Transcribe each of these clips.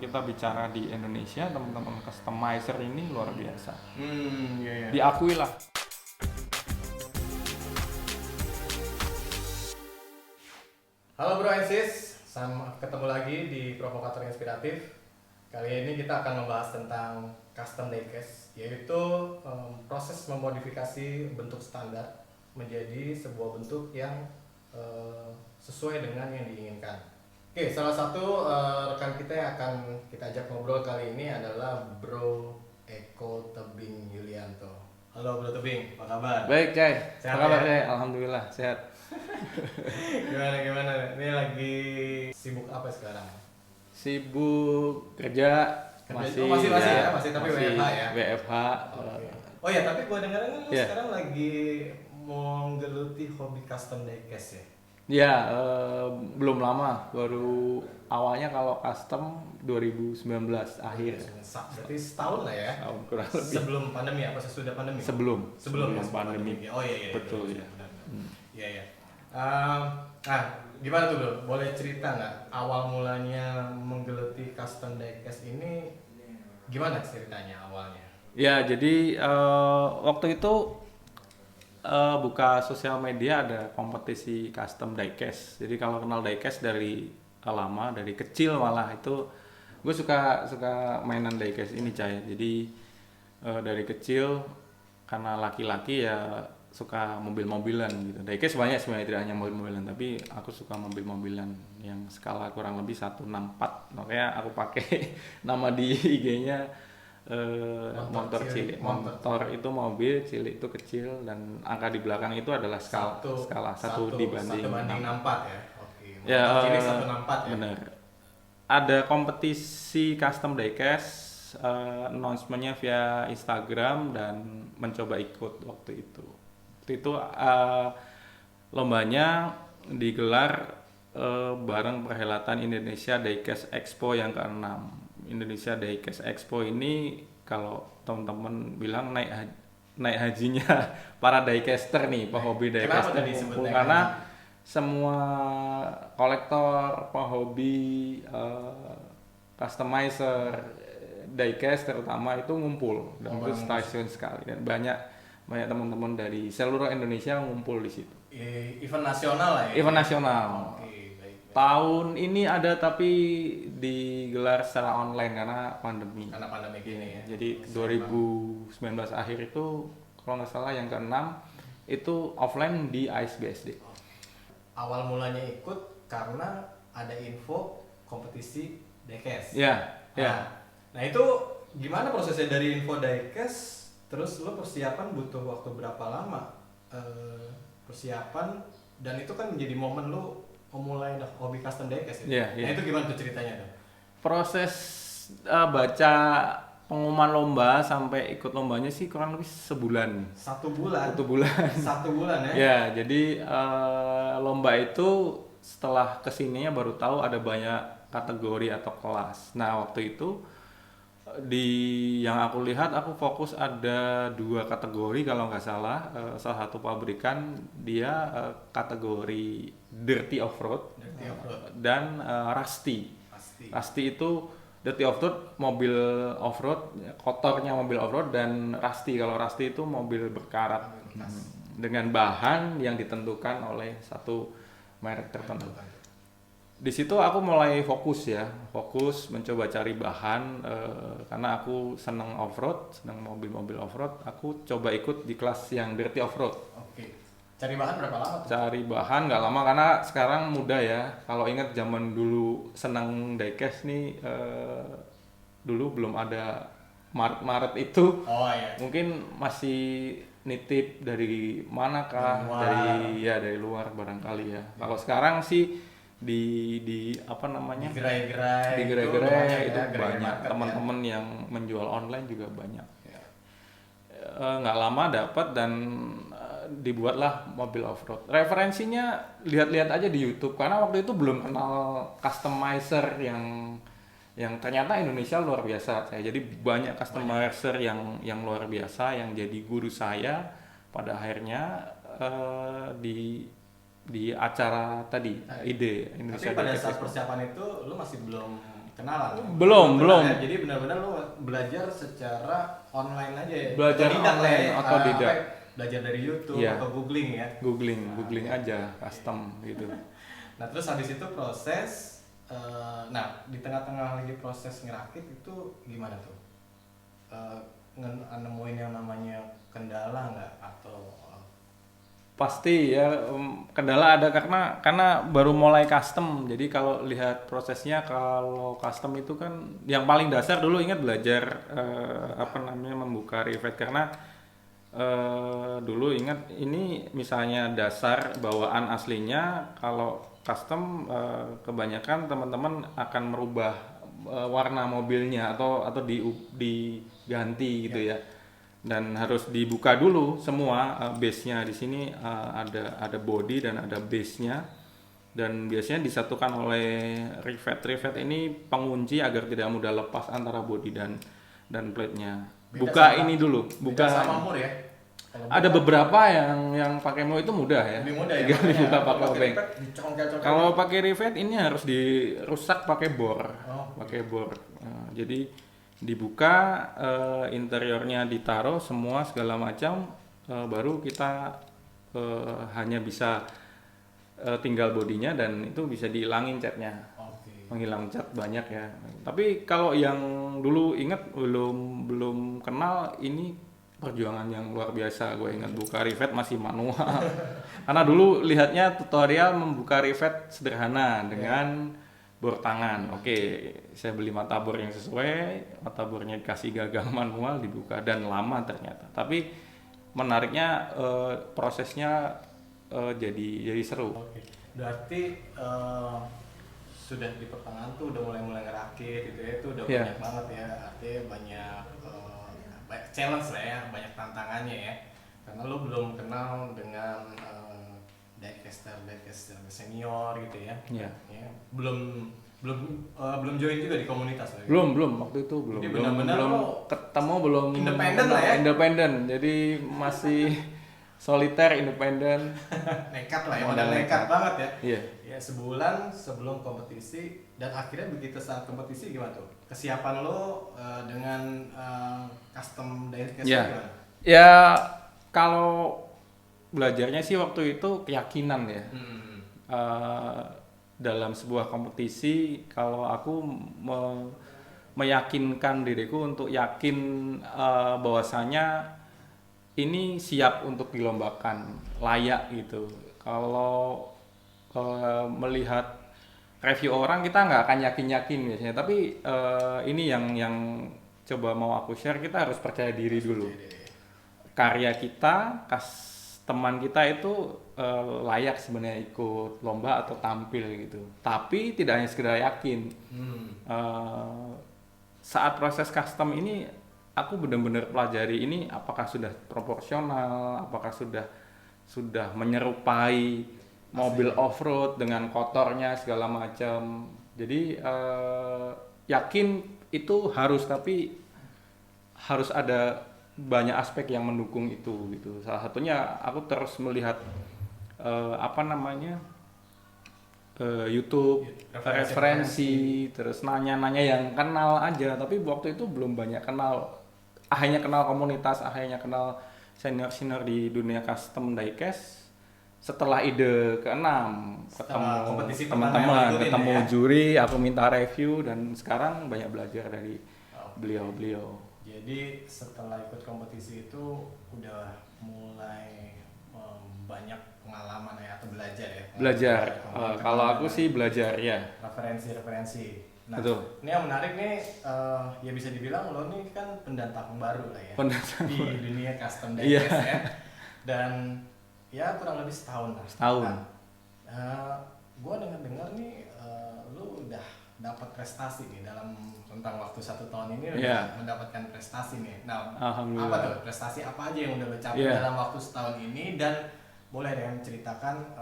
Kita bicara di Indonesia, teman-teman customizer ini luar biasa. Iya, iya. Diakui lah. Halo Bro and Sis, ketemu lagi di Provokator Inspiratif. Kali ini kita akan membahas tentang custom diecast, yaitu proses memodifikasi bentuk standar menjadi sebuah bentuk yang sesuai dengan yang diinginkan. Oke, salah satu rekan kita yang akan kita ajak ngobrol kali ini adalah Bro Eko Tebing Yulianto. Halo Bro Tebing, apa kabar? Baik, Cai. Sehat Apa kabar, ya? Cai? Alhamdulillah, sehat. Gimana? Ini lagi sibuk apa sekarang? Sibuk kerja, masih tapi WFH ya? WFH. Oke. Oh ya, tapi gua dengar lu Iya. sekarang lagi menggeluti hobi custom diecast ya? Ya, belum lama, baru awalnya kalau custom 2019 akhir. Berarti setahun lah ya? Tahun kurang lebih. Sebelum pandemi apa sesudah pandemi? Sebelum pandemi. Oh iya. Betul, ya. Benar. Iya. Gimana tuh Bro? Boleh cerita nggak awal mulanya menggeluti custom diecast ini gimana ceritanya awalnya? Ya, jadi waktu itu buka sosial media ada kompetisi custom diecast. Jadi kalau kenal diecast dari lama, dari kecil malah itu gue suka mainan diecast ini, Cai. Jadi dari kecil karena laki-laki ya suka mobil-mobilan gitu. Diecast banyak sebenarnya, tidak hanya mobil-mobilan, tapi aku suka mobil-mobilan yang skala kurang lebih 164. Makanya aku pakai nama di IG-nya motor cilik. Motor itu mobil, cilik itu kecil, dan angka di belakang itu adalah skala 1 dibanding 64 ya. Oke. Ya, Motor cilik 164 ya. benar. Ada kompetisi custom diecast, announcement-nya via Instagram dan mencoba ikut waktu itu. Waktu itu lombanya digelar bareng perhelatan Indonesia Diecast Expo yang ke-6. Indonesia Diecast Expo ini kalau teman-teman bilang naik hajinya para diecaster nih, pehobi diecaster kumpul, karena semua kolektor, pehobi, customizer, diecast terutama itu ngumpul dan itu stasiun sekali, dan banyak teman-teman dari seluruh Indonesia ngumpul di situ. Event nasional lah ya. Event nasional. Oke, baik. Tahun ini ada tapi digelar secara online karena pandemi. Karena pandemi gini ya. Jadi 2019 akhir itu kalau nggak salah yang ke-6 itu offline di ASBSD. Awal mulanya ikut karena ada info kompetisi diecast. Ya. Nah itu gimana prosesnya dari info diecast? Terus lo persiapan butuh waktu berapa lama persiapan, dan itu kan menjadi momen lo memulai hobi custom diecast ya? Nah itu gimana tuh ceritanya tuh? Proses baca pengumuman lomba sampai ikut lombanya sih kurang lebih sebulan. Satu bulan. Satu bulan ya? Ya, jadi lomba itu setelah kesininya baru tahu ada banyak kategori atau kelas. Nah waktu itu yang aku lihat, aku fokus ada 2 kategori kalau nggak salah. Salah satu pabrikan dia kategori dirty off-road, dan rusty. Rusty itu dirty off-road, mobil off-road, kotornya mobil off-road, dan rusty, kalau rusty itu mobil berkarat dengan bahan yang ditentukan oleh satu merek tertentu. Di situ aku mulai fokus mencoba cari bahan, karena aku seneng off-road, seneng mobil-mobil off-road. Aku coba ikut di kelas yang dirty off-road. Oke. Cari bahan berapa lama tuh? Cari bahan nggak lama karena sekarang mudah ya. Kalau ingat zaman dulu seneng diecast nih, dulu belum ada Maret itu. Oh iya. Mungkin masih nitip dari manakah? Dari luar barangkali ya. Kalau sekarang sih di apa namanya, gerai-gerai itu banyak teman-teman yang menjual online juga banyak. Nggak lama dapat dan dibuatlah mobil off-road. Referensinya lihat-lihat aja di YouTube, karena waktu itu belum kenal customizer yang ternyata Indonesia luar biasa. Jadi banyak customizer yang luar biasa yang jadi guru saya pada akhirnya di acara tadi, ide Indonesia. Tapi pada saat persiapan itu lu masih belum kenalan. Belum. Ya. Jadi benar-benar lu belajar secara online aja ya. Belajar online, otodidak. Belajar dari YouTube Iya. atau googling ya. Googling aja custom gitu. Nah, terus habis itu proses nah, di tengah-tengah lagi proses ngerakit itu gimana tuh? Nemuin yang namanya kendala nggak atau Pasti ya, kendala ada karena baru mulai custom. Jadi kalau lihat prosesnya, kalau custom itu kan yang paling dasar dulu, ingat belajar membuka Revit, karena dulu ingat ini misalnya dasar bawaan aslinya, kalau custom kebanyakan teman-teman akan merubah warna mobilnya atau diganti gitu ya. Dan harus dibuka dulu semua base-nya. Di sini ada body dan ada base-nya, dan biasanya disatukan oleh rivet ini pengunci agar tidak mudah lepas antara body dan plate-nya. Buka ini dulu, buka sama mur ya. Ada beberapa yang pakai mur itu mudah ya. Lebih mudah ya. Dibuka pakai obeng. Kalau Kalau pakai rivet ini harus dirusak pakai bor. Pakai bor. Jadi dibuka, interiornya ditaruh semua segala macam, baru kita hanya bisa tinggal bodinya, dan itu bisa dihilangin catnya. Menghilang cat banyak ya. Tapi kalau yang dulu ingat belum kenal, ini perjuangan yang luar biasa. Gue ingat buka rivet masih manual. Karena dulu lihatnya tutorial membuka rivet sederhana dengan bor tangan. Oke, saya beli mata bor yang sesuai, mata bornya dikasih gagang manual, dibuka, dan lama ternyata. Tapi menariknya prosesnya jadi seru. Berarti sudah di pertengahan tuh udah mulai ngerakit gitu ya, itu udah banyak banget ya, artinya banyak challenge lah ya, banyak tantangannya ya, karena lo belum kenal dengan diecaster senior gitu ya. Ya, belum join juga di komunitas lagi. Belum waktu itu belum. Jadi benar-benar ketemu, belum independen lah ya. Independen, jadi masih soliter, independen. Nekat lah ya, modal nekat banget ya. Iya. Ya, sebulan sebelum kompetisi, dan akhirnya begitu saat kompetisi gimana tuh? Kesiapan lo dengan custom diecast gimana? Ya, kalau belajarnya sih waktu itu keyakinan ya. Dalam sebuah kompetisi, kalau aku meyakinkan diriku untuk yakin bahwasanya ini siap untuk dilombakan, layak gitu. Kalau melihat review orang, kita nggak akan yakin biasanya. Tapi ini yang coba mau aku share, kita harus percaya diri dulu. Karya kita, teman kita itu layak sebenarnya ikut lomba atau tampil gitu. Tapi tidak hanya sekedar yakin. Saat proses custom ini, aku benar-benar pelajari ini apakah sudah proporsional, apakah sudah menyerupai mobil off-road dengan kotornya segala macam. Jadi yakin itu harus, tapi harus ada banyak aspek yang mendukung itu gitu. Salah satunya aku terus melihat YouTube, referensi, terus nanya-nanya yang kenal aja. Tapi waktu itu belum banyak kenal. Akhirnya kenal komunitas, akhirnya kenal senior-senior di dunia custom diecast. Setelah ide ke-6, ketemu teman-teman, ketemu juri, aku minta review, dan sekarang banyak belajar dari beliau-beliau. Jadi setelah ikut kompetisi itu udah mulai banyak pengalaman ya, atau belajar ya? Belajar, kalau aku sih belajar ya. Referensi. Nah, betul. Ini yang menarik nih, ya bisa dibilang lo nih kan pendatang baru lah ya. Di dunia custom diecast ya. Dan ya kurang lebih setahun lah. Nah, gue dengar nih lo udah dapat prestasi nih dalam tentang waktu 1 tahun ini, udah mendapatkan prestasi nih. Nah, apa tuh prestasi apa aja yang udah lo capai dalam waktu setahun ini, dan boleh deh menceritakan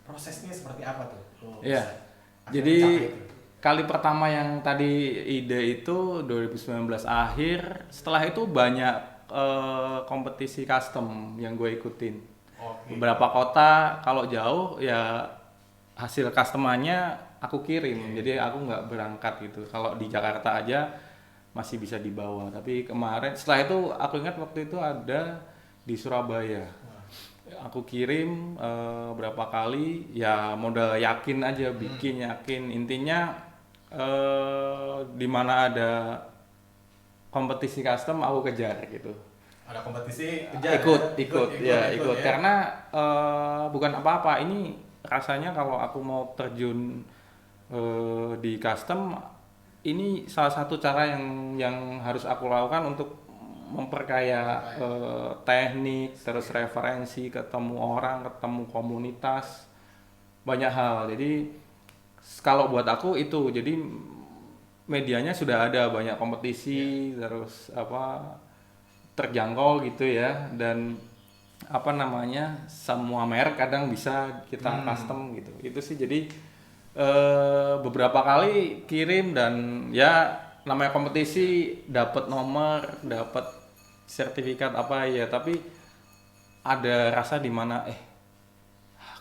prosesnya seperti apa tuh? Jadi kali pertama yang tadi ide itu 2019 akhir. Setelah itu banyak kompetisi custom yang gue ikutin. Beberapa kota, kalau jauh ya hasil customannya aku kirim. Jadi aku nggak berangkat gitu. Kalau di Jakarta aja masih bisa dibawa. Tapi kemarin setelah itu aku ingat waktu itu ada di Surabaya. Aku kirim berapa kali ya modal yakin aja, bikin yakin. Intinya di mana ada kompetisi custom aku kejar gitu. Ada kompetisi kejar Ikut ya. karena bukan apa-apa, ini rasanya kalau aku mau terjun di custom, ini salah satu cara yang harus aku lakukan untuk memperkaya teknik, terus referensi, ketemu orang, ketemu komunitas, banyak hal. Jadi kalau buat aku itu, jadi medianya sudah ada banyak kompetisi, terus apa terjangkau gitu ya, dan apa namanya semua merek kadang bisa kita custom gitu. Itu sih jadi beberapa kali kirim dan ya namanya kompetisi dapat nomor, dapat sertifikat apa ya, tapi ada rasa di mana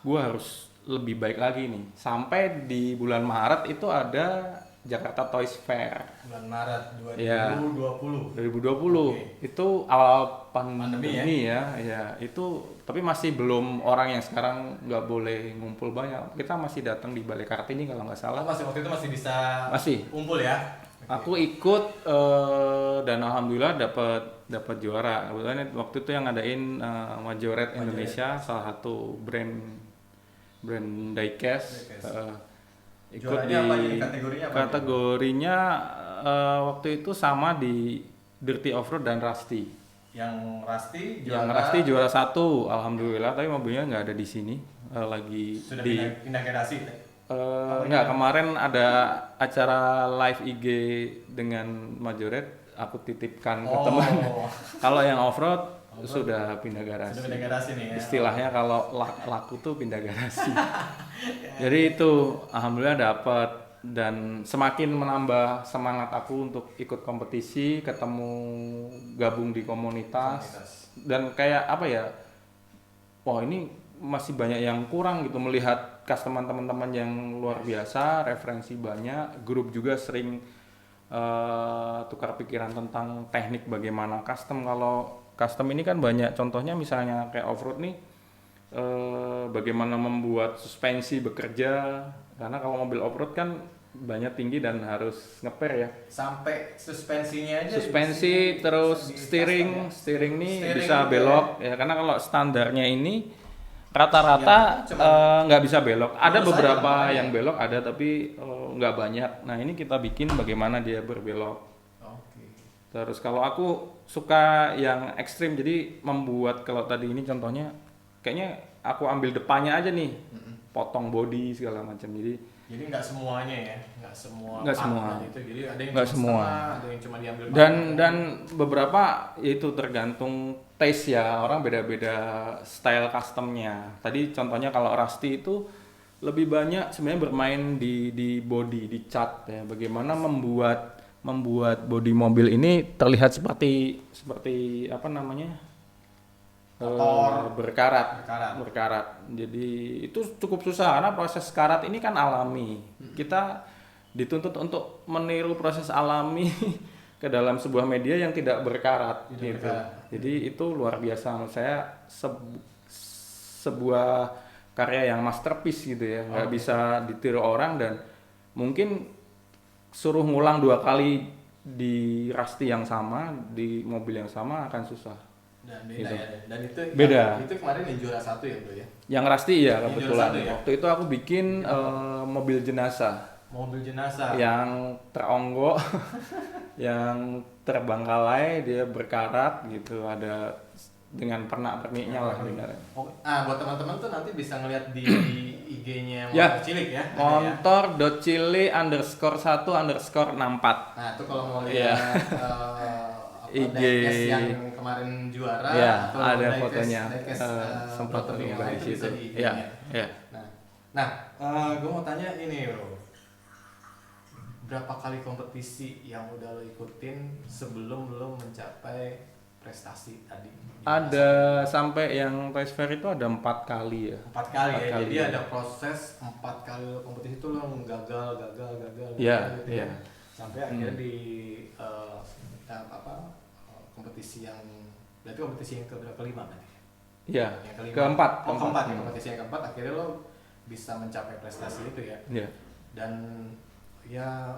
gue harus lebih baik lagi nih. Sampai di bulan Maret itu ada Jakarta Toys Fair. Bulan Maret Ya, 2020. 2020 Oke. itu awal Pandemi pandemi ya itu, tapi masih belum orang yang sekarang nggak boleh ngumpul banyak. Kita masih datang di Balai Kartini kalau nggak salah. Waktu itu masih bisa Masih. kumpul ya. Aku ikut dan alhamdulillah dapat juara. Kebetulan waktu itu yang ngadain Majoret Indonesia, salah satu brand diecast. Ikut Juaranya apa ini? Kategorinya apa? kategorinya waktu itu sama di Dirty Offroad dan Rusty. Yang Rusty Yang Rusty juara 1, alhamdulillah, tapi mobilnya nggak ada di sini, lagi sudah di pindah generasi. nggak, kemarin ada acara live IG dengan Majoret, aku titipkan ke teman. Kalau yang offroad sudah pindah garasi. Sudah pindah garasi nih ya. Istilahnya kalau laku tuh pindah garasi. Jadi itu alhamdulillah dapat, dan semakin menambah semangat aku untuk ikut kompetisi, ketemu, gabung di komunitas. Dan kayak apa ya? Wah, ini masih banyak yang kurang gitu, melihat customer teman-teman yang luar biasa, referensi banyak, grup juga sering tukar pikiran tentang teknik bagaimana custom. Kalau custom ini kan banyak contohnya, misalnya kayak offroad nih, bagaimana membuat suspensi bekerja, karena kalau mobil offroad kan banyak tinggi dan harus ngeper ya. Sampai suspensinya aja. Suspensi terus steering nih bisa belok ya, karena kalau standarnya ini rata-rata nggak bisa belok. Ada beberapa yang belok ada, tapi nggak banyak. Nah ini kita bikin bagaimana dia berbelok. Terus kalau aku suka yang ekstrim, jadi membuat, kalau tadi ini contohnya kayaknya aku ambil depannya aja nih, potong body segala macam. Jadi nggak semuanya ya, nggak semua. Itu jadi ada yang nggak cuma semua. setengah, ada yang cuma diambil. Dan beberapa itu tergantung taste ya, orang beda-beda style customnya. Tadi contohnya kalau Rusty itu lebih banyak sebenarnya bermain di body, di cat ya. Bagaimana membuat body mobil ini terlihat seperti apa namanya? Berkarat. Jadi itu cukup susah karena proses karat ini kan alami. Kita dituntut untuk meniru proses alami ke dalam sebuah media yang tidak berkarat gitu. Jadi itu luar biasa menurut saya, sebuah karya yang masterpiece gitu ya. Nggak bisa ditiru orang, dan mungkin suruh ngulang 2 kali di Rusty yang sama, di mobil yang sama akan susah. Dan beda gitu. ya. Dan itu beda. Itu kemarin yang juara 1 ya bro ya. Yang Rusty ya kebetulan. Ya? Waktu itu aku bikin mobil jenazah. Mobil jenazah. Yang teronggok, yang terbengkalai, dia berkarat gitu, ada dengan pernak-perniknya lah sebenarnya. Buat teman-teman tuh nanti bisa ngeliat di IG-nya Ya, Motor Cilik ya. motor.cili_1_64. Nah, itu kalau mau lihat IG yang kemarin juara ya, atau ada fotonya, sempat terlihat di situ. Ya. Ya. Nah, gue mau tanya ini bro, berapa kali kompetisi yang udah lo ikutin sebelum lo mencapai prestasi tadi? Ada sampai yang Toys Fair itu ada 4 kali ya. 4 kali ya, kali jadi ya. ada proses 4 kali kompetisi itu lo gagal Iya, gitu iya. kan. Sampai akhirnya di kompetisi yang berarti kompetisi yang kelima berarti. Iya. Yang kelima. Keempat. Keempat ya, kompetisi yang keempat akhirnya lo bisa mencapai prestasi itu ya. Iya. Dan ya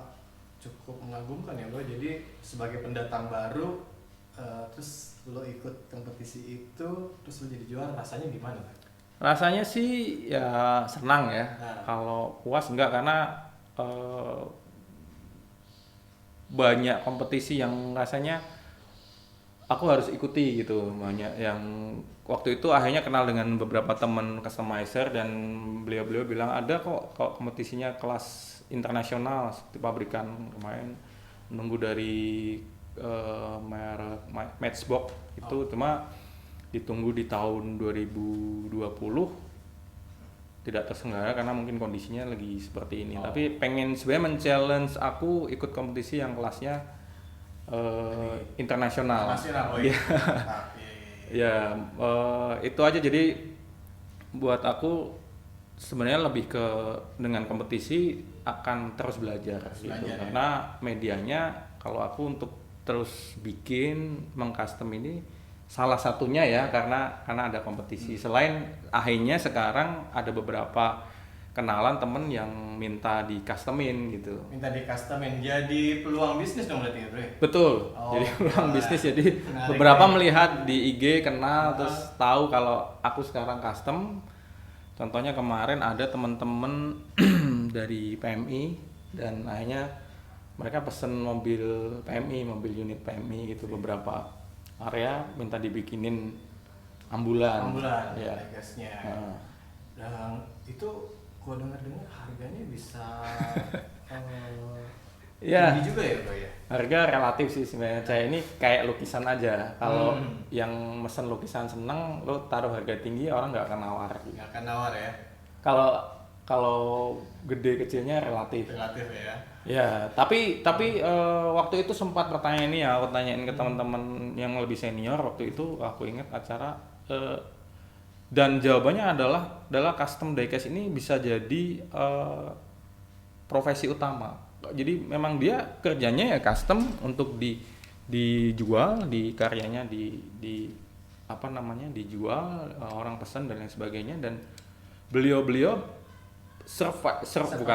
cukup mengagumkan ya bro. Jadi sebagai pendatang baru terus lo ikut kompetisi itu terus lo jadi juara, rasanya gimana? Rasanya sih ya senang ya. Nah. Kalau puas enggak, karena banyak kompetisi yang rasanya aku harus ikuti gitu. Banyak yang waktu itu akhirnya kenal dengan beberapa teman customizer dan beliau-beliau bilang ada kok kompetisinya kelas internasional seperti pabrikan kemarin, nunggu dari merek Matchbox itu. Cuma ditunggu di tahun 2020 tidak terselenggara karena mungkin kondisinya lagi seperti ini. Tapi pengen sebenarnya men-challenge aku ikut kompetisi yang kelasnya internasional. Iya. Ya, itu aja. Jadi buat aku sebenarnya lebih ke dengan kompetisi akan terus belajar gitu. Ya. Karena medianya kalau aku untuk terus bikin mengcustom ini salah satunya ya karena ada kompetisi. Selain akhirnya sekarang ada beberapa kenalan temen yang minta di customin gitu. Minta di customin, jadi peluang bisnis dong berarti ya bro? Betul. Jadi peluang bisnis. Jadi beberapa melihat di IG kenal terus tahu kalau aku sekarang custom. Contohnya kemarin ada temen-temen dari PMI dan akhirnya mereka pesen mobil PMI, mobil unit PMI gitu, beberapa area minta dibikinin ambulan ya gasnya. Dan itu gua dengar harganya bisa tinggi juga ya bro ya. Harga relatif sih sebenarnya. Saya ini kayak lukisan aja. Kalau yang mesen lukisan seneng, lo taruh harga tinggi orang nggak akan nawar. Nggak akan nawar ya. Kalau gede kecilnya relatif. Relatif ya. Ya, tapi waktu itu sempat pertanyaan ini ya, aku tanyain ke teman-teman yang lebih senior waktu itu. Aku ingat acara dan jawabannya adalah custom diecast ini bisa jadi profesi utama. Jadi memang dia kerjanya ya custom untuk dijual, di karyanya di apa namanya dijual, orang pesan dan lain sebagainya. Dan beliau bukan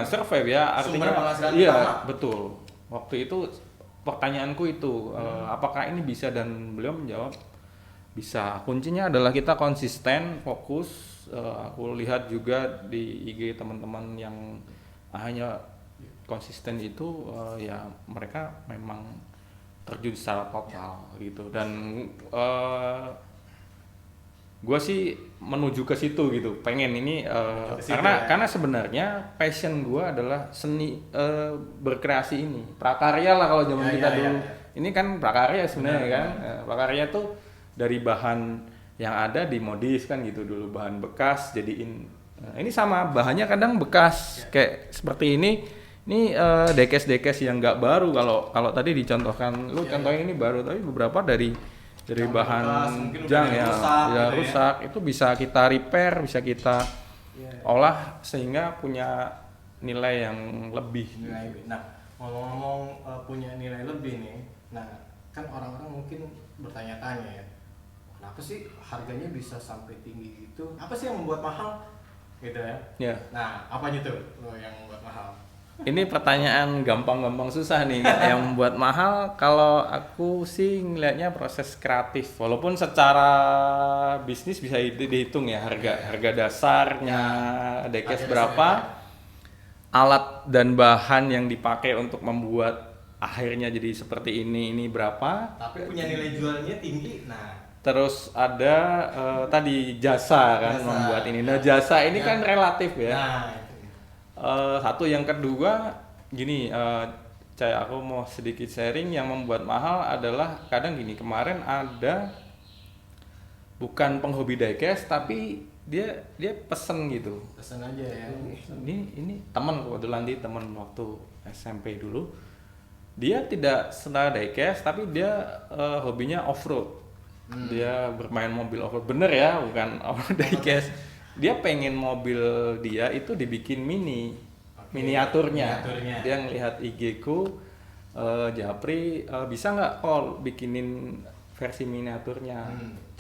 survive ya, artinya iya betul. Waktu itu pertanyaanku itu apakah ini bisa, dan beliau menjawab bisa. Kuncinya adalah kita konsisten, fokus. Aku lihat juga di IG teman-teman yang hanya konsisten itu ya mereka memang terjun secara total gitu. Dan gue sih menuju ke situ gitu, pengen ini karena sebenarnya passion gue adalah seni, berkreasi ini, prakarya lah kalau zaman kita dulu. Ini kan prakarya sebenarnya kan. Prakarya tuh dari bahan yang ada dimodif kan gitu dulu, bahan bekas jadiin. Ini sama bahannya kadang bekas kayak seperti ini diecast yang nggak baru. Kalau tadi dicontohkan lu contohin ini baru, tapi beberapa dari bahan jang ya rusak itu bisa kita repair, bisa kita olah sehingga punya nilai yang lebih. Nah, ngomong-ngomong punya nilai lebih nih, nah kan orang-orang mungkin bertanya-tanya ya, kenapa sih harganya bisa sampai tinggi gitu? Apa sih yang membuat mahal? Gitu ya. Nah, apanya tuh yang membuat mahal? Ini pertanyaan gampang-gampang susah nih. Yang membuat mahal kalau aku sih ngelihatnya proses kreatif. Walaupun secara bisnis bisa dihitung ya harga dasarnya diecast berapa, alat dan bahan yang dipakai untuk membuat akhirnya jadi seperti ini berapa. Tapi punya nilai jualnya tinggi. Nah, terus ada tadi jasa kan membuat ini. Nah, jasa ini kan relatif ya. Satu, yang kedua gini, aku mau sedikit sharing. Yang membuat mahal adalah kadang gini, kemarin ada bukan penghobi diecast tapi dia pesen gitu. Pesen aja ya. Ini teman, kebetulan dia teman waktu SMP dulu. Dia tidak senang diecast tapi dia hobinya off-road. Dia bermain mobil off-road bener ya, bukan off-road diecast. Dia pengen mobil dia itu dibikin miniaturnya. Dia ngelihat IG ku, Japri, bisa nggak Kol bikinin versi miniaturnya.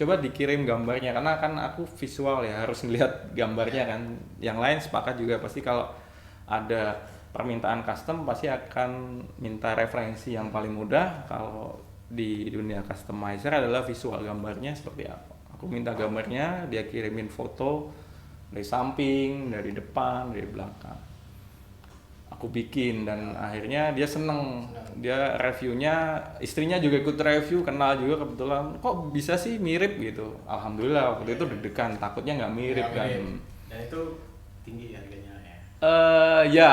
Coba dikirim gambarnya, karena kan aku visual ya, harus ngelihat gambarnya kan. Yang lain sepakat juga, pasti kalau ada permintaan custom pasti akan minta referensi yang paling mudah. Kalau di dunia customizer adalah visual gambarnya seperti apa. Aku minta gambarnya, dia kirimin foto dari samping, dari depan, dari belakang. Aku bikin dan akhirnya dia seneng. Dia reviewnya, istrinya juga ikut review, kenal juga kebetulan. Kok bisa sih mirip gitu? Alhamdulillah waktu itu deg-degan, takutnya nggak mirip kan. Dan itu tinggi harganya ya. Ya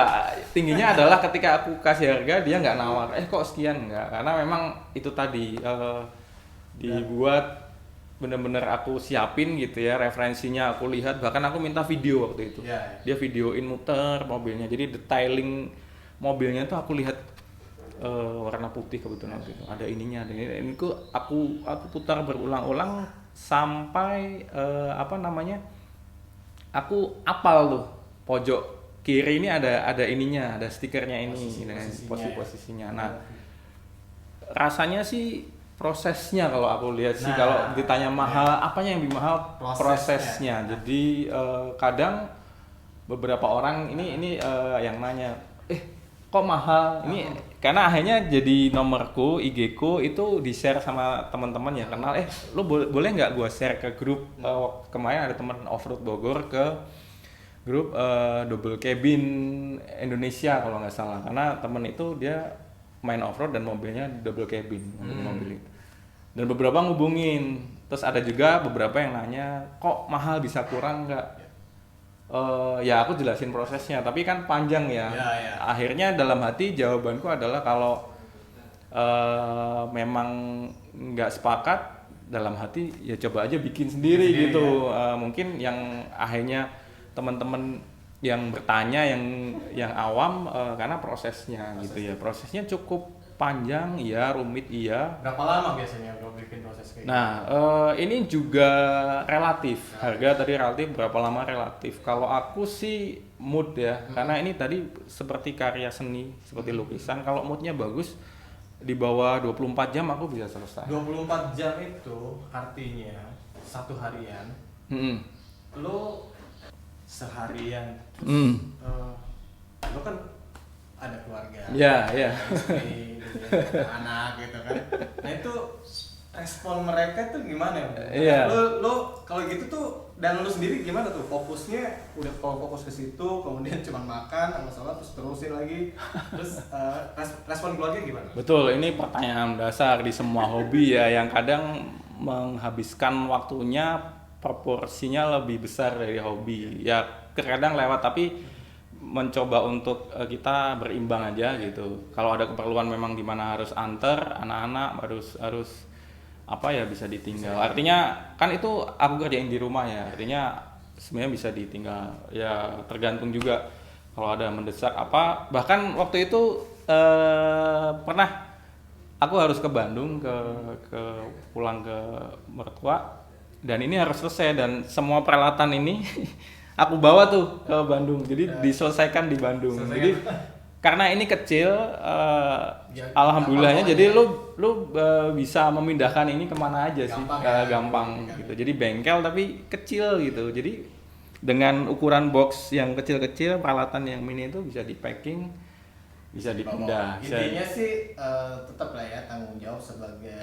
tingginya adalah ketika aku kasih harga dia nggak nawar. Kok sekian nggak? Karena memang itu tadi dibuat bener-bener aku siapin gitu ya, referensinya aku lihat, bahkan aku minta video waktu itu. Dia videoin muter mobilnya, jadi detailing mobilnya tuh aku lihat warna putih kebetulan gitu, ada ininya, ada ini aku putar berulang-ulang sampai aku apal tuh pojok kiri ini ada ininya, ada stikernya ini dengan posisinya. Nah rasanya sih prosesnya kalau aku lihat sih, kalau ditanya mahal, apanya yang lebih mahal? Prosesnya. Jadi kadang beberapa orang ini yang nanya, kok mahal? Ini karena akhirnya jadi nomorku, IG ku itu di-share sama teman-teman yang kenal. Lu boleh nggak gua share ke grup? Kemarin ada teman off-road Bogor ke grup double cabin Indonesia kalau nggak salah. Karena temen itu dia main off-road dan mobilnya double cabin, mobil itu. Dan beberapa ngubungin, terus ada juga beberapa yang nanya, kok mahal, bisa kurang nggak? Ya aku jelasin prosesnya, tapi kan panjang ya. Akhirnya dalam hati jawabanku adalah kalau memang nggak sepakat, dalam hati ya coba aja bikin sendiri gitu. Mungkin yang akhirnya teman-teman yang bertanya yang awam karena prosesnya gitu ya, prosesnya cukup panjang iya, rumit iya. Berapa lama biasanya kalau bikin proses kayak Nah ini juga relatif, harga tadi relatif, berapa lama relatif. Kalau aku sih mood ya, karena ini tadi seperti karya seni, seperti lukisan, kalau moodnya bagus di bawah 24 jam aku bisa selesai. 24 jam itu artinya satu harian. Lo seharian lo kan ada keluarga, istri, anak gitu kan. Nah itu respon mereka tuh gimana ya? Lo kalau gitu tuh, dan lo sendiri gimana tuh fokusnya? Udah kalau fokus ke situ, kemudian cuma makan sama sholat terus terusin lagi, terus respon keluarga gimana? Betul, ini pertanyaan dasar di semua hobi ya, yang kadang menghabiskan waktunya proporsinya lebih besar dari hobi. Ya kadang lewat, tapi mencoba untuk kita berimbang aja gitu. Kalau ada keperluan memang di mana harus anter anak-anak, harus apa ya, bisa ditinggal. Artinya kan itu aku kerjain di rumah ya. Artinya sebenarnya bisa ditinggal. Ya tergantung juga kalau ada mendesak apa. Bahkan waktu itu pernah aku harus ke Bandung, ke pulang ke mertua, dan ini harus selesai, dan semua peralatan ini aku bawa tuh ke Bandung, jadi diselesaikan di Bandung. Jadi karena ini kecil, alhamdulillahnya, jadi lu bisa memindahkan ini kemana aja sih, gampang gitu. Jadi bengkel tapi kecil gitu. Jadi dengan ukuran box yang kecil-kecil, peralatan yang mini itu bisa di packing, bisa dipindah. Intinya sih tetap lah ya, tanggung jawab sebagai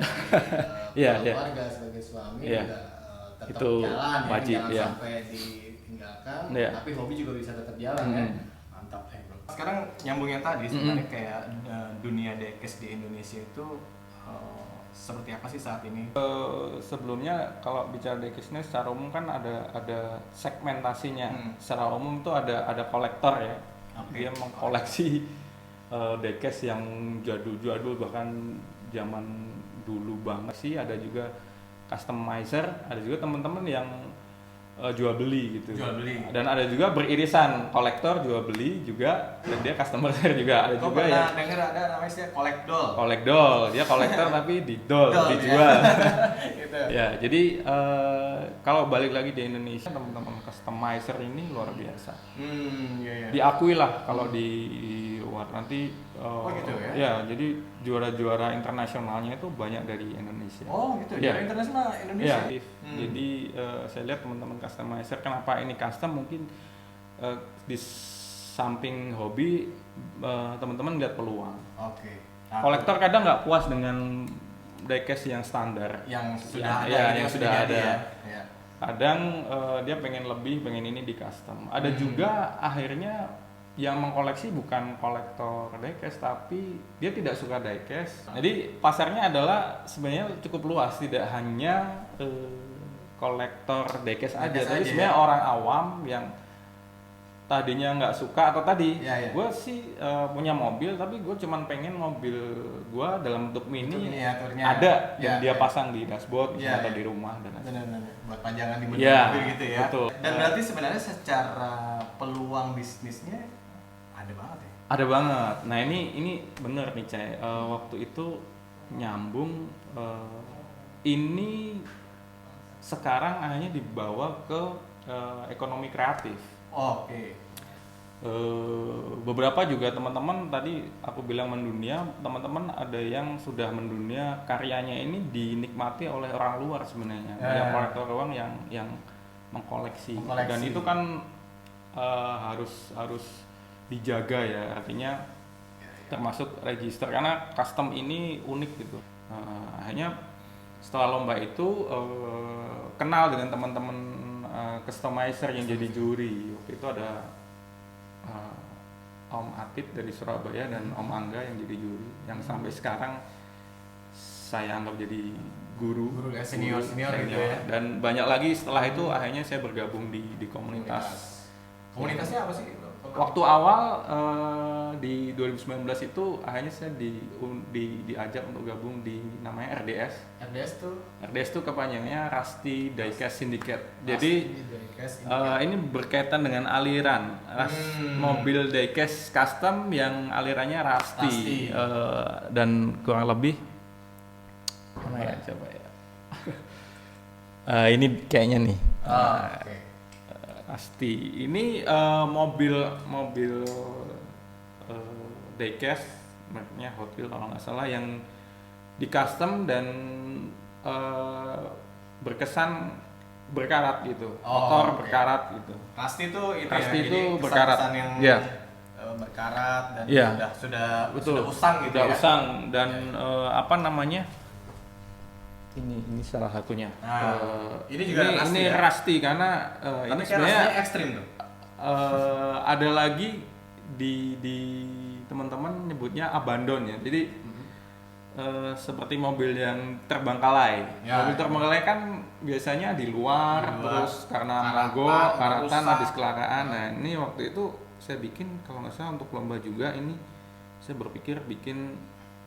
keluarga, sebagai suami juga tetap itu jalan wajib, jangan ya. sampai ditinggalkan, tapi hobi juga bisa tetap jalan ya. Mantap bro. Sekarang nyambungnya tadi sebenarnya kayak dunia diecast di Indonesia itu seperti apa sih saat ini? Sebelumnya kalau bicara diecast secara umum kan ada segmentasinya. Secara umum tuh ada kolektor ya. Dia mengkoleksi diecast yang jadul-jadul, bahkan zaman dulu banget sih. Ada juga customizer, ada juga teman-teman yang jual beli gitu. Jual beli. Dan ada juga beririsan, kolektor jual beli juga, dan dia customer care juga. Ada Kau juga pernah yang denger ada namanya istilah kolekdol? kolekdol, dia kolektor tapi Dol, dijual. Gitu. Ya, jadi kalau balik lagi di Indonesia, teman-teman customizer ini luar biasa. Iya. Diakui lah kalau di luar nanti. Oh gitu ya? Ya, jadi juara-juara internasionalnya itu banyak dari Indonesia. Oh gitu, Ya. juara internasional Indonesia. Ya, jadi saya lihat teman-teman customizer, kenapa ini custom, mungkin di samping hobi teman-teman lihat peluang. Oke. Kolektor kadang nggak puas dengan diecast yang standar, yang sudah Ya, ada, yang sudah ada. Ya. Kadang dia pengen lebih, pengen ini di custom. Ada juga akhirnya yang mengkoleksi bukan kolektor diecast, tapi dia tidak suka diecast. Jadi pasarnya adalah sebenarnya cukup luas, tidak hanya kolektor diecast aja, Diecast tapi aja, sebenarnya ya. orang awam yang tadinya nggak suka, atau tadi Ya. gue sih punya mobil, tapi gue cuman pengen mobil gue dalam bentuk mini Miniaturnya. ada dan Ya, dia ya. pasang di dashboard Ya, atau ya. di rumah dan lain-lain. Benar-benar buat pajangan di Ya, mobil gitu ya. betul. Dan berarti sebenarnya secara peluang bisnisnya ada banget ya. Ada banget. Nah ini bener nih Cai. Waktu itu nyambung. Ini sekarang hanya dibawa ke ekonomi kreatif. Oke. Beberapa juga teman-teman tadi aku bilang mendunia, teman-teman ada yang sudah mendunia, karyanya ini dinikmati oleh orang luar sebenarnya, yang kolektor uang yang mengkoleksi. Dan itu kan harus dijaga ya, artinya termasuk register, karena custom ini unik gitu. Akhirnya setelah lomba itu kenal dengan teman-teman customizer yang jadi juri. Waktu itu ada Om Atit dari Surabaya dan Om Angga yang jadi juri, yang sampai sekarang saya anggap jadi guru ya, senior gitu ya. Dan banyak lagi setelah itu akhirnya saya bergabung di komunitas. Komunitasnya apa sih? Waktu awal di 2019 itu akhirnya saya diajak untuk gabung di namanya RDS. RDS itu kepanjangnya Rusty Diecast Syndicate. Jadi ini berkaitan dengan aliran mobil diecast custom yang alirannya Rusty. Dan kurang lebih mana ya, coba ya. Ini kayaknya nih. Oke. Pasti ini mobil diecast mereknya Hot Wheels kalau nggak salah, yang di custom dan berkesan berkarat gitu, motor berkarat gitu. Rusty itu Rusty ya, itu jadi berkarat. kesan-kesan yang Ya. berkarat dan Ya. sudah Betul. usang gitu Udah ya. usang dan apa namanya? Ini salah satunya. Nah, ini juga Rusty ini ya? Rusty karena Tapi ini kan sebenarnya rasanya ekstrim tuh. ada lagi di teman-teman nyebutnya abandon ya. Jadi seperti mobil yang terbengkalai. Ya, Mobil terbengkalai kan biasanya di luar, terus karena mogok, karatan, rusak. habis kecelakaan. Nah ini waktu itu saya bikin, kalau nggak salah untuk lomba juga ini, saya berpikir bikin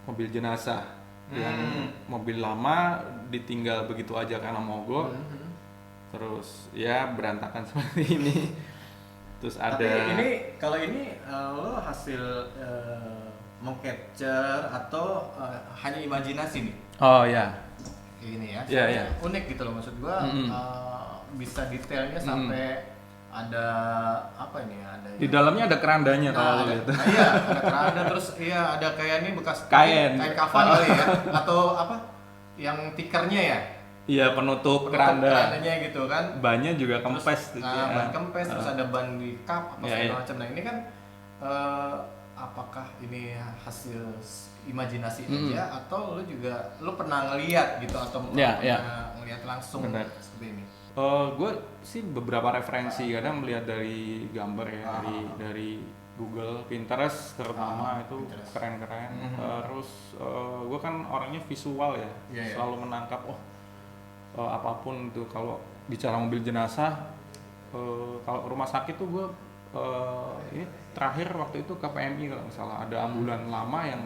mobil jenazah. Yang mobil lama ditinggal begitu aja karena mogok, terus ya berantakan seperti ini. Terus ada. Tapi ini kalau ini lo hasil meng-capture atau hanya imajinasi nih? Oh ya. Ini ya. Iya, iya. Unik gitu loh, maksud gua bisa detailnya sampai ada apa ini ya? Ada Di dalamnya ada kerandanya kalau ada, lihat. iya, ada keranda, terus iya ada kayak ini bekas Kain. kafan kali ya, atau apa? Yang tikernya ya? Iya, penutup keranda. Kerandanya gitu kan. Bannya juga kempes tuh. Terus, ban kempes, terus ada ban di kap apa Iya, segala iya. macam. Nah ini kan apakah ini hasil imajinasi aja atau lu juga pernah ngeliat gitu atau Iya, pernah iya. ngeliat langsung Benar. seperti ini? Gue sih beberapa referensi, kadang melihat dari gambar ya, dari Google, Pinterest terutama itu Pinterest. keren-keren. Terus gue kan orangnya visual ya, Iya, iya. selalu menangkap apapun itu. Kalau bicara mobil jenazah, kalau rumah sakit tuh gue ini terakhir waktu itu ke PMI kalau nggak salah, ada ambulan lama yang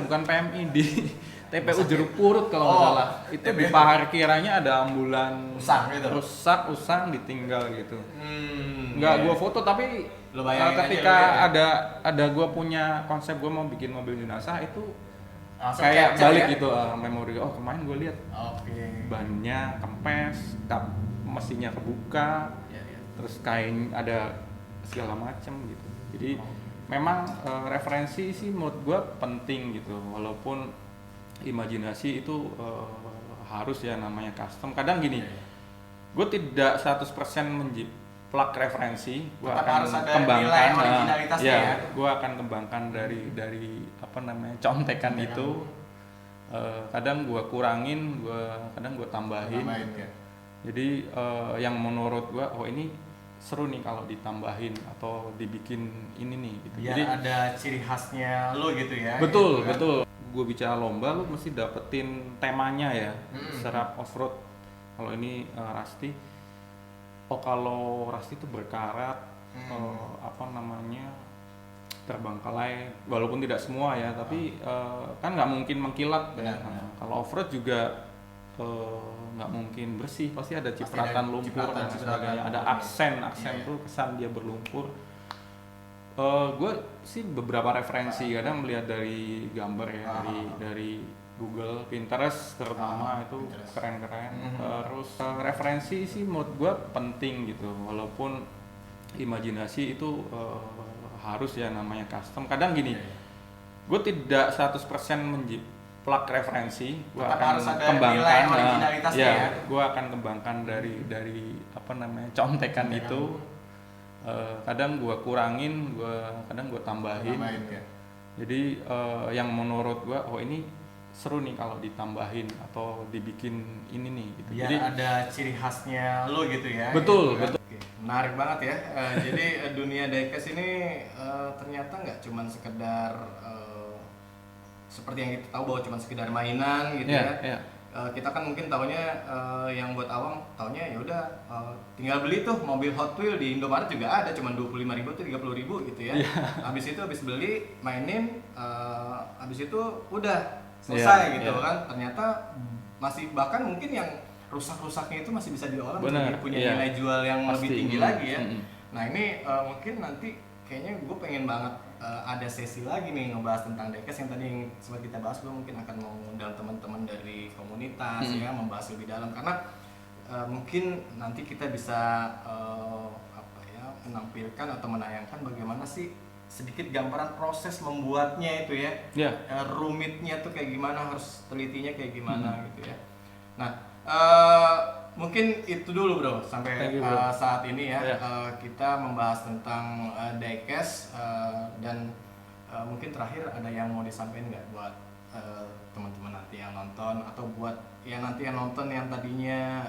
bukan PMI, di TPU Jeruk Purut kalau nggak salah. Itu di parkirannya ada ambulan usang ditinggal gitu. Nggak gua foto, tapi ketika ada gua punya konsep gua mau bikin mobil jenazah itu langsung kayak capture balik ya? gitu, memori. Oh, kemarin gua lihat bannya kempes, kap mesinnya kebuka, terus kain ada segala macam gitu. Jadi memang referensi sih menurut gua penting gitu, walaupun imajinasi itu harus ya namanya custom. Kadang gini, gue tidak 100% menjiplak referensi, gue akan harus ada kembangkan nilai originalitasnya ya. gue akan kembangkan dari apa namanya contekan itu. Kadang gue kurangin, kadang gue tambahin. Ya. Jadi yang menurut gue, oh ini seru nih kalau ditambahin atau dibikin ini nih gitu. Biar Jadi ada ciri khasnya lo gitu ya. betul gitu kan? betul. Gue bicara lomba, lu mesti dapetin temanya ya. Serap off-road. Kalau ini Rusty, kalau Rusty itu berkarat, apa namanya, terbengkalai, walaupun tidak semua ya, tapi kan nggak mungkin mengkilat ya. Kalau off-road juga nggak mungkin bersih, pasti ada cipratan lumpur dan sebagainya. Ada aksen tuh kesan dia berlumpur. Gue sih beberapa referensi, kadang melihat dari gambar ya, dari Google, Pinterest terutama itu keren-keren. Terus referensi sih menurut gue penting gitu, walaupun imajinasi itu harus ya namanya custom. Kadang gini, gue tidak 100% menjiplak referensi, gue akan kembangkan gue akan kembangkan dari apa namanya contekan itu. Kadang gue kurangin, kadang gue tambahin. Jadi yang menurut gue, oh ini seru nih kalau ditambahin atau dibikin ini nih gitu. Biar jadi ada ciri khasnya lo gitu ya. Betul, gitu kan? betul. Menarik banget ya. Jadi dunia diecast ini ternyata nggak cuman sekedar seperti yang kita tahu bahwa cuma sekedar mainan gitu ya. Kita kan mungkin taunya yang buat awam taunya ya udah tinggal beli tuh mobil Hot Wheels di Indomaret juga ada, cuma 25.000 tuh 30.000 gitu ya. Habis beli mainin, habis itu udah selesai gitu kan. Ternyata masih bahkan mungkin yang rusak-rusaknya itu masih bisa diolah menjadi punya nilai jual yang lebih tinggi lagi ya. Nah ini mungkin nanti kayaknya gue pengen banget ada sesi lagi nih ngebahas tentang diecast yang tadi yang sempat kita bahas. Gue mungkin akan mengundang teman-teman dari komunitas ya, membahas lebih dalam karena mungkin nanti kita bisa menampilkan atau menayangkan bagaimana sih sedikit gambaran proses membuatnya itu ya. Rumitnya tuh kayak gimana, harus telitinya kayak gimana gitu ya. Nah mungkin itu dulu bro sampai saat ini ya. Kita membahas tentang diecast dan mungkin terakhir ada yang mau disampaikan nggak buat teman-teman nanti yang nonton atau buat yang nanti yang nonton yang tadinya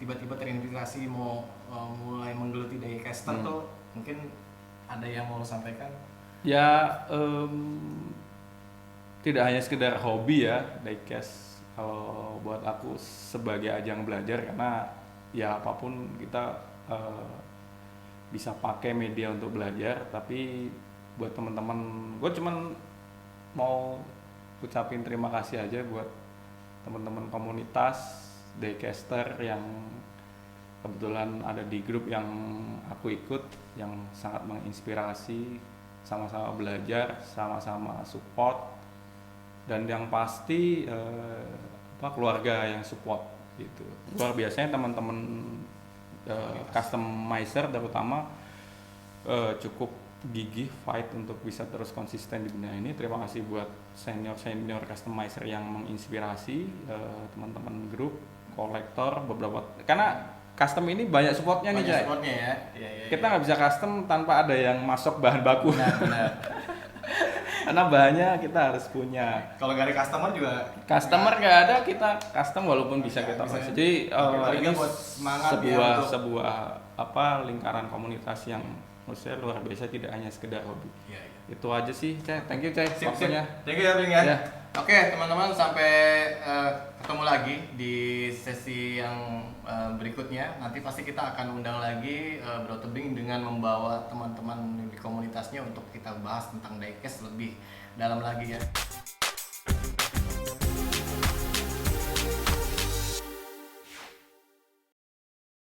tiba-tiba terinspirasi mau mulai menggeluti diecaster tuh mungkin ada yang mau lo sampaikan? Ya tidak hanya sekedar hobi ya diecast. Kalau buat aku sebagai ajang belajar, karena ya apapun kita bisa pakai media untuk belajar. Tapi buat teman-teman, gue cuman mau ucapin terima kasih aja buat teman-teman komunitas diecaster yang kebetulan ada di grup yang aku ikut, yang sangat menginspirasi, sama-sama belajar, sama-sama support. Dan yang pasti keluarga yang support gitu. Luar biasanya teman-teman customizer terutama cukup gigih fight untuk bisa terus konsisten di dunia ini. Terima kasih buat senior customizer yang menginspirasi teman-teman grup, kolektor beberapa, karena custom ini banyak supportnya nih Jay. Ya. Kita nggak bisa custom tanpa ada yang masuk bahan baku. Benar. Karena bahannya kita harus punya. Kalau nggak ada customer nggak ada, kita custom walaupun bisa kita proses. Jadi ini sebuah lingkaran komunitas yang menurut saya luar biasa, tidak hanya sekedar hobi. Itu aja sih, Cay. Thank you, Cay. Waktunya. Thank you ya, Bing ya. Oke, teman-teman, sampai ketemu lagi di sesi yang berikutnya. Nanti pasti kita akan undang lagi Bro Tebing dengan membawa teman-teman di komunitasnya untuk kita bahas tentang diecast lebih dalam lagi ya.